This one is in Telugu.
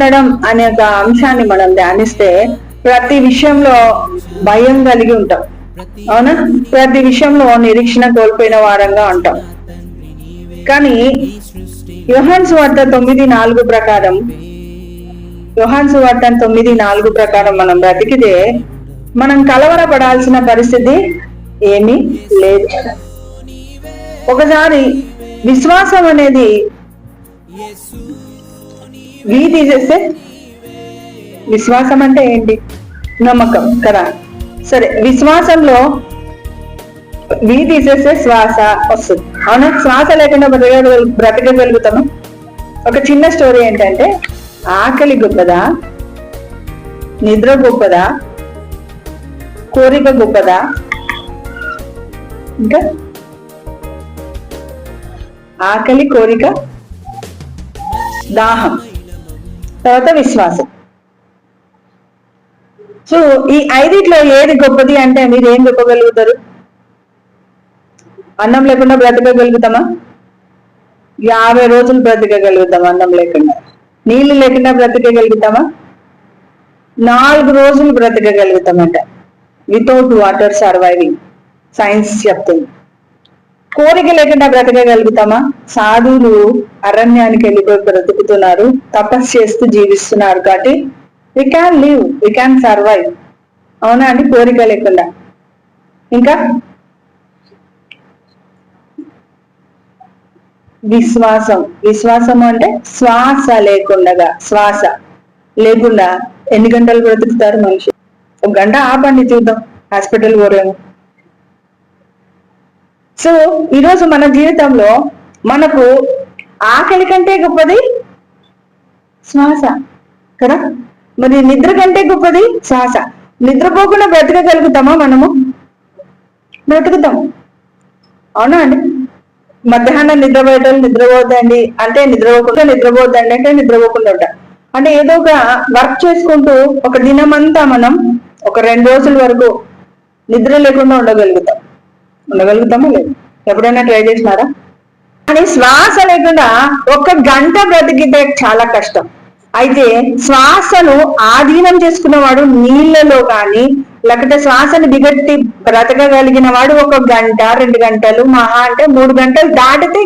ఉండడం అనే ఒక అంశాన్ని మనం ధ్యానిస్తే ప్రతి విషయంలో భయం కలిగి ఉంటాం, అవునా? ప్రతి విషయంలో నిరీక్షణ కోల్పోయిన వారంగా ఉంటాం. కానీ యోహాను సువార్త 9:4 ప్రకారం, యోహాను సువార్త 9:4 ప్రకారం మనం బ్రతికితే మనం కలవరపడాల్సిన పరిస్థితి ఏమీ లేదు. ఒకసారి విశ్వాసం అనేది తీసేస్తే, విశ్వాసం అంటే ఏంటి? నమ్మకం కదా. సరే, విశ్వాసంలో తీసేస్తే శ్వాస వస్తుంది, అవునా? శ్వాస లేకుండా బ్రతకగలుగుతాము. ఒక చిన్న స్టోరీ ఏంటంటే, ఆకలి గొప్పదా, నిద్ర గొప్పదా, కోరిక గొప్పదా? ఇంకా ఆకలి, కోరిక, దాహం, తర్వాత విశ్వాసం. సో ఈ ఐదిట్లో ఏది గొప్పది అంటే మీరు ఏం చెప్పగలుగుతారు? అన్నం లేకుండా బ్రతకగలుగుతామా? 50 రోజులు బ్రతకగలుగుతామా అన్నం లేకుండా? నీళ్లు లేకుండా బ్రతకగలుగుతామా? 4 రోజులు బ్రతకగలుగుతామంట, వితౌట్ వాటర్ సర్వైవింగ్, సైన్స్ చెప్తుంది. కోరిక లేకుండా బ్రతకగలుగుతామా? సాధువులు అరణ్యానికి వెళ్ళిపోయి బ్రతుకుతున్నారు, తపస్సు చేస్తూ జీవిస్తున్నారు, కాబట్టి we can live, we can survive, అవునా అండి? కోరిక లేకుండా. ఇంకా విశ్వాసం. విశ్వాసం అంటే శ్వాస లేకుండా ఎన్ని గంటలు బ్రతుకుతారు మనిషి? 1 గంట ఆపండి చూద్దాం, హాస్పిటల్ పోరేమో. సో ఈరోజు మన జీవితంలో మనకు ఆకలి కంటే గొప్పది శ్వాస కదా, మరి నిద్ర కంటే గొప్పది శ్వాస. నిద్రపోకుండా బ్రతకగలుగుతామా? మనము బ్రతుకుతాం, అవునా అండి? మధ్యాహ్నం నిద్రపోద్దండి అంటే నిద్రపోద్దండి అంటే నిద్రపోకుండా ఉంటా అంటే ఏదో ఒక వర్క్ చేసుకుంటూ ఒక దినమంతా మనం ఒక 2 రోజుల వరకు నిద్ర లేకుండా ఉండగలుగుతామా? లేదు. ఎప్పుడైనా ట్రై చేసినారా? కానీ శ్వాస లేకుండా 1 గంట బ్రతికితే చాలా కష్టం. అయితే శ్వాసను ఆధీనం చేసుకున్నవాడు నీళ్లలో కానీ, లేకపోతే శ్వాసను బిగట్టి బ్రతకగలిగిన వాడు 1 గంట, 2 గంటలు, మహా అంటే 3 గంటలు దాటితే